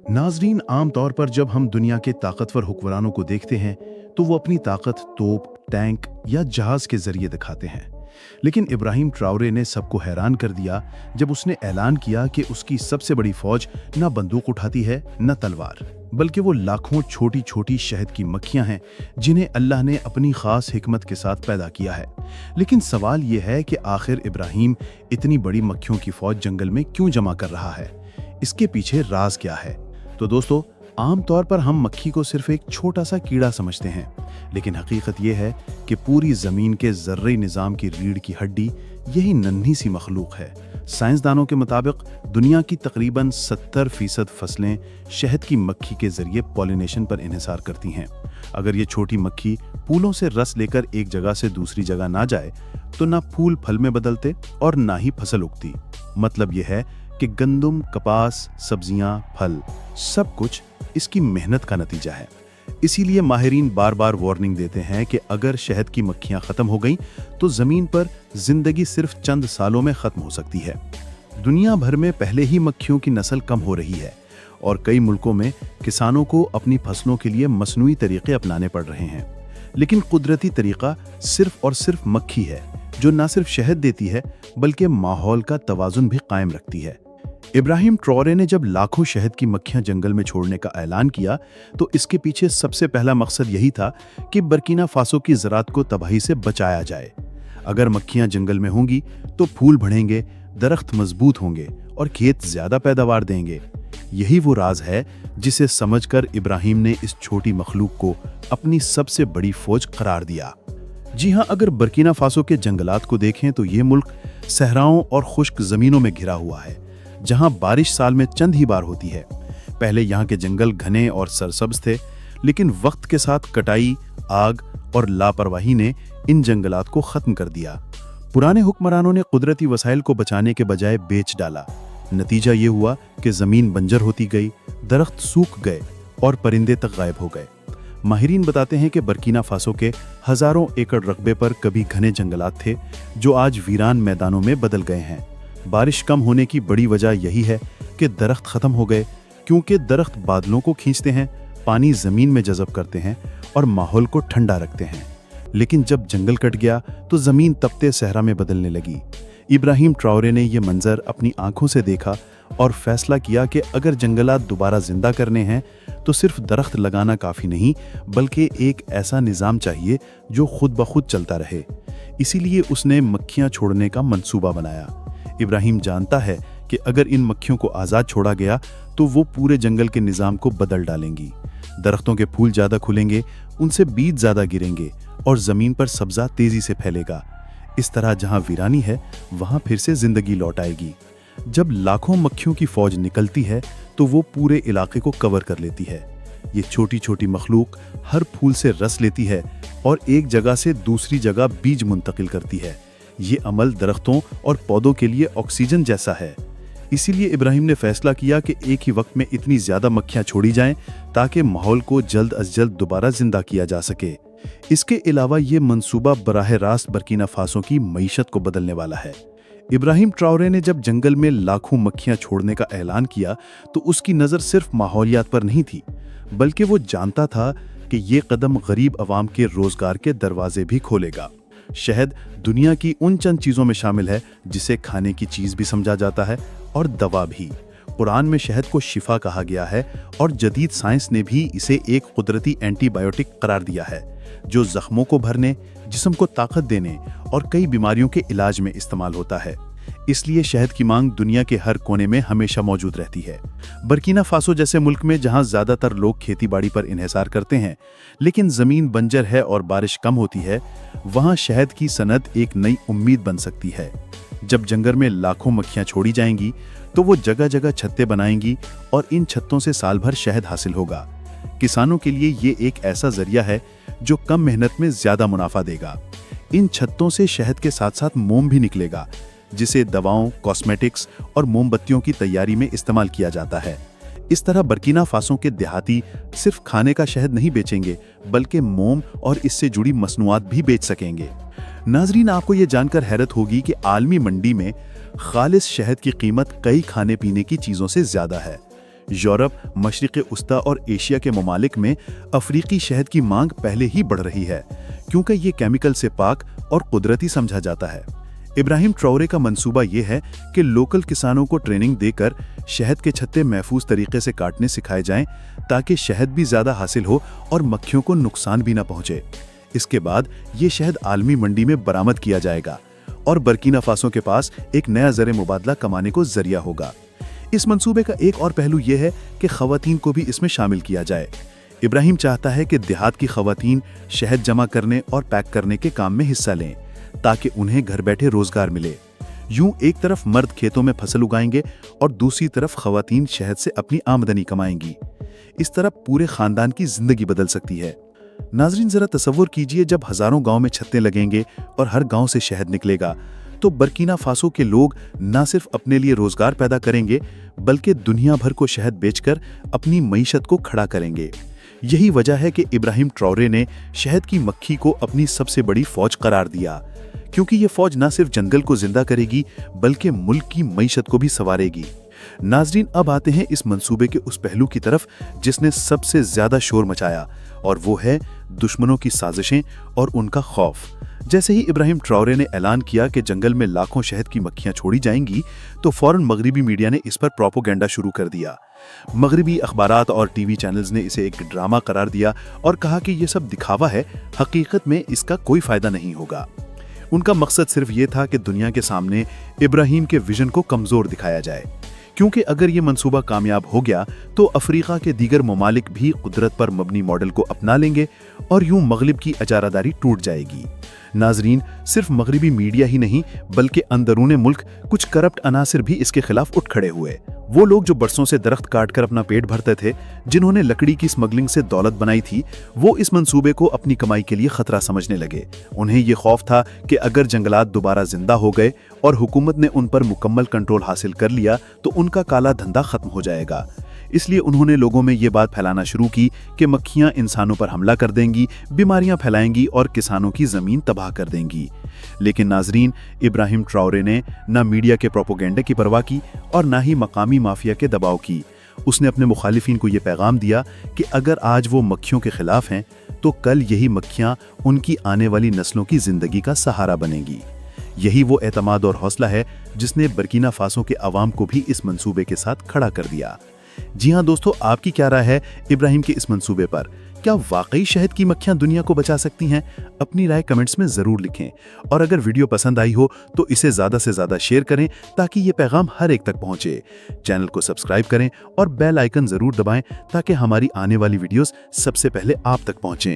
नाजरीन, आम तौर पर जब हम दुनिया के ताकतवर हुक्मरानों को देखते हैं तो वो अपनी ताकत तोप, टैंक या जहाज के जरिए दिखाते हैं। लेकिन इब्राहिम ट्राओरे ने सबको हैरान कर दिया जब उसने ऐलान किया कि उसकी सबसे बड़ी फौज न बंदूक उठाती है न तलवार, बल्कि वो लाखों छोटी छोटी शहद की मक्खियां हैं जिन्हें अल्लाह ने अपनी खास हिकमत के साथ पैदा किया है। लेकिन सवाल ये है कि आखिर इब्राहिम इतनी बड़ी मक्खियों की फौज जंगल में क्यों जमा कर रहा है? इसके पीछे राज क्या है? तो दोस्तों, आम तौर पर हम मक्खी को सिर्फ एक छोटा सा कीड़ा समझते हैं, लेकिन हकीकत यह है कि पूरी जमीन के जर्री निजाम की रीढ़ की हड्डी यही नन्ही सी मखलूक है। साइंसदानों के मुताबिक दुनिया की तकरीबन 70% फसलें शहद की मक्खी के जरिए पॉलिनेशन पर इन्हिसार करती हैं। अगर ये छोटी मक्खी फूलों से रस लेकर एक जगह से दूसरी जगह ना जाए तो ना फूल फल में बदलते और ना ही फसल उगती। मतलब यह है कि गंदम, कपास, सब्जियां, फल सब कुछ इसकी मेहनत का नतीजा है। इसीलिए माहिरीन बार बार वार्निंग देते हैं कि अगर शहद की मक्खियां खत्म हो गईं तो जमीन पर जिंदगी सिर्फ चंद सालों में खत्म हो सकती है। दुनिया भर में पहले ही मक्खियों की नस्ल कम हो रही है और कई मुल्कों में किसानों को अपनी फसलों के लिए मसनूई तरीके अपनाने पड़ रहे हैं। लेकिन कुदरती तरीका सिर्फ और सिर्फ मक्खी है, जो न सिर्फ शहद देती है बल्कि माहौल का तवाजुन भी कायम रखती है। इब्राहिम ट्राओरे ने जब लाखों शहद की मक्खियां जंगल में छोड़ने का ऐलान किया तो इसके पीछे सबसे पहला मकसद यही था कि बर्किना फासो की ज़राअत को तबाही से बचाया जाए। अगर मक्खियां जंगल में होंगी तो फूल बढ़ेंगे, दरख्त मजबूत होंगे और खेत ज्यादा पैदावार देंगे। यही वो राज है जिसे समझकर इब्राहिम ने इस छोटी मखलूक को अपनी सबसे बड़ी फौज करार दिया। जी हाँ, अगर बर्किना फासो के जंगलात को देखें तो ये मुल्क सहराओं और खुश्क जमीनों में घिरा हुआ है, जहां बारिश साल में चंद ही बार होती है। पहले यहां के जंगल घने और सरसब्ज थे, लेकिन वक्त के साथ कटाई, आग और लापरवाही ने इन जंगलात को खत्म कर दिया। पुराने हुक्मरानों ने कुदरती वसाइल को बचाने के बजाय बेच डाला। नतीजा ये हुआ कि जमीन बंजर होती गई, दरख्त सूख गए और परिंदे तक गायब हो गए। माहिरीन बताते हैं कि बर्किना फासो के हजारों एकड़ रकबे पर कभी घने जंगलात थे, जो आज वीरान मैदानों में बदल गए हैं। बारिश कम होने की बड़ी वजह यही है कि दरख्त खत्म हो गए, क्योंकि दरख्त बादलों को खींचते हैं, पानी जमीन में जज़ब करते हैं और माहौल को ठंडा रखते हैं। लेकिन जब जंगल कट गया तो जमीन तपते सहरा में बदलने लगी। इब्राहिम ट्राओरे ने यह मंजर अपनी आंखों से देखा और फैसला किया कि अगर जंगलात दोबारा जिंदा करने हैं तो सिर्फ दरख्त लगाना काफ़ी नहीं, बल्कि एक ऐसा निज़ाम चाहिए जो खुद ब खुद चलता रहे। इसीलिए उसने मक्खियां छोड़ने का मंसूबा बनाया। इब्राहिम जानता है कि अगर इन मक्खियों को आज़ाद छोड़ा गया तो वो पूरे जंगल के निज़ाम को बदल डालेंगी। दरख्तों के फूल ज़्यादा खुलेंगे, उनसे बीज ज़्यादा गिरेंगे और ज़मीन पर सब्ज़ा तेज़ी से फैलेगा। इस तरह जहां वीरानी है वहां फिर से जिंदगी लौट आएगी। जब लाखों मक्खियों की फौज निकलती है तो वो पूरे इलाके को कवर कर लेती है। ये छोटी छोटी मखलूक हर फूल से रस लेती है और एक जगह से दूसरी जगह बीज मुंतकिल करती है। ये अमल दरख्तों और पौधों के लिए ऑक्सीजन जैसा है। इसीलिए इब्राहिम ने फैसला किया कि एक ही वक्त में इतनी ज्यादा मक्खियां छोड़ी जाएं ताकि माहौल को जल्द अज जल्द दोबारा जिंदा किया जा सके। इसके अलावा ये मंसूबा बराह रास्त बर्किना फासो की मईशत को बदलने वाला है। इब्राहिम ट्राओरे ने जब जंगल में लाखों मक्खियां छोड़ने का ऐलान किया तो उसकी नज़र सिर्फ माहौलियात पर नहीं थी, बल्कि वो जानता था कि ये कदम गरीब अवाम के रोजगार के दरवाजे भी खोलेगा। शहद दुनिया की उन चंद चीज़ों में शामिल है जिसे खाने की चीज़ भी समझा जाता है और दवा भी। कुरान में शहद को शिफा कहा गया है और जदीद साइंस ने भी इसे एक कुदरती एंटीबायोटिक करार दिया है, जो जख्मों को भरने, जिस्म को ताकत देने और कई बीमारियों के इलाज में इस्तेमाल होता है। इसलिए शहद की मांग दुनिया के हर कोने में हमेशा मौजूद रहती है। बर्किना फासो जैसे मुल्क में जहां ज्यादातर लोग खेती बाड़ी पर इन्हिसार करते हैं, लेकिन जमीन बंजर है और बारिश कम होती है, वहां शहद की सनत एक नई उम्मीद बन सकती है। जब जंगल में लाखों मक्खियां छोड़ी जाएंगी तो वो जगह जगह छत्ते बनाएंगी और इन छत्तों से साल भर शहद हासिल होगा। किसानों के लिए ये एक ऐसा जरिया है जो कम मेहनत में ज्यादा मुनाफा देगा। इन छत्तों से शहद के साथ साथ मोम भी निकलेगा, जिसे दवाओं, कॉस्मेटिक्स और मोमबत्तियों की तैयारी में इस्तेमाल किया जाता है। इस तरह बर्किना फासो के देहाती सिर्फ खाने का शहद नहीं बेचेंगे, बल्कि मोम और इससे जुड़ी मसनूआत भी बेच सकेंगे। नाजरीन, आपको ये जानकर हैरत होगी कि आलमी मंडी में खालिस शहद की कीमत कई खाने पीने की चीज़ों से ज़्यादा है। यूरोप, मशरिक़ वस्ती और एशिया के ममालिक में अफ्रीकी शहद की मांग पहले ही बढ़ रही है, क्योंकि ये केमिकल से पाक और कुदरती समझा जाता है। इब्राहिम ट्राओरे का मंसूबा ये है कि लोकल किसानों को ट्रेनिंग देकर शहद के छत्ते महफूज तरीके से काटने सिखाए जाएं, ताकि शहद भी ज़्यादा हासिल हो और मक्खियों को नुकसान भी ना पहुंचे। इसके बाद ये शहद आलमी मंडी में बरामद किया जाएगा और बर्किना फासो के पास एक नया ज़र मुबादला कमाने को जरिया होगा। इस मंसूबे का एक और पहलू यह है कि ख़वातीन को भी इसमें शामिल किया जाए। इब्राहिम चाहता है कि देहात की ख़वातीन शहद जमा करने और पैक करने के काम में हिस्सा लें, ताकि उन्हें घर बैठे रोजगार मिले। यूं एक तरफ मर्द खेतों में फसल उगाएंगे और दूसरी तरफ ख़वातीन शहद से अपनी आमदनी कमाएंगी। इस तरह पूरे खानदान की जिंदगी बदल सकती है। नाजरीन, जरा तसव्वुर कीजिए, जब हजारों गांव में छत्ते लगेंगे और हर गांव से शहद निकलेगा, तो बर्किना फासो के लोग न सिर्फ अपने लिए रोजगार पैदा करेंगे, बल्कि दुनिया भर को शहद बेचकर अपनी मईशत को खड़ा करेंगे। यही वजह है कि इब्राहिम ट्राओरे ने शहद की मक्खी को अपनी सबसे बड़ी फौज करार दिया, क्योंकि ये फौज न सिर्फ जंगल को जिंदा करेगी, बल्कि मुल्क की मईशत को भी संवारेगी। नाजरीन, अब आते हैं इस मंसूबे के उस पहलू की तरफ जिसने सबसे ज्यादा शोर मचाया, और वो है दुश्मनों की साजिशें और उनका खौफ। जैसे ही इब्राहिम ट्राओरे ने ऐलान किया कि जंगल में लाखों शहद की मक्खियां छोड़ी जाएंगी, तो फौरन मगरिबी मीडिया ने इस पर प्रोपोगेंडा शुरू कर दिया। मगरिबी अखबारात और टीवी चैनल्स ने इसे एक ड्रामा करार दिया और कहा कि यह सब दिखावा है, हकीकत में इसका कोई फायदा नहीं होगा। उनका मकसद सिर्फ ये था कि दुनिया के सामने इब्राहिम के विजन को कमजोर दिखाया जाए, क्योंकि अगर ये मंसूबा कामयाब हो गया तो अफ्रीका के दीगर ममालिक भी कुदरत पर मबनी मॉडल को अपना लेंगे और यूं मगरिब की अजारादारी टूट जाएगी। नाजरीन, सिर्फ मगरिबी मीडिया ही नहीं, बल्कि अंदरूने मुल्क कुछ करप्ट अनासिर भी इसके खिलाफ उठ खड़े हुए। वो लोग जो बरसों से दरख्त काटकर अपना पेट भरते थे, जिन्होंने लकड़ी की स्मगलिंग से दौलत बनाई थी, वो इस मंसूबे को अपनी कमाई के लिए खतरा समझने लगे। उन्हें ये खौफ था कि अगर जंगलात दोबारा जिंदा हो गए और हुकूमत ने उन पर मुकम्मल कंट्रोल हासिल कर लिया तो उनका काला धंधा खत्म हो जाएगा। इसलिए उन्होंने लोगों में ये बात फैलाना शुरू की कि मक्खियां इंसानों पर हमला कर देंगी, बीमारियां फैलाएंगी और किसानों की जमीन तबाह कर देंगी। लेकिन नाजरीन, इब्राहिम ट्राओरे ने ना मीडिया के प्रोपोगेंडे की परवाह की और ना ही मकामी माफिया के दबाव की। उसने अपने मुखालिफिन को यह पैगाम दिया कि अगर आज वो मक्खियों के खिलाफ हैं, तो कल यही मक्खियां उनकी आने वाली नस्लों की जिंदगी का सहारा बनेंगी। यही वो एतमाद और हौसला है जिसने बर्किना फासो के अवाम को भी इस मंसूबे के साथ खड़ा कर दिया। जी हाँ दोस्तों, आपकी क्या राय है इब्राहिम के इस मंसूबे पर? क्या वाकई शहद की मक्खियां दुनिया को बचा सकती हैं? अपनी राय कमेंट्स में जरूर लिखें, और अगर वीडियो पसंद आई हो तो इसे ज्यादा से ज्यादा शेयर करें ताकि ये पैगाम हर एक तक पहुंचे। चैनल को सब्सक्राइब करें और बेल आइकन जरूर दबाएं ताकि हमारी आने वाली वीडियोस सबसे पहले आप तक पहुंचें।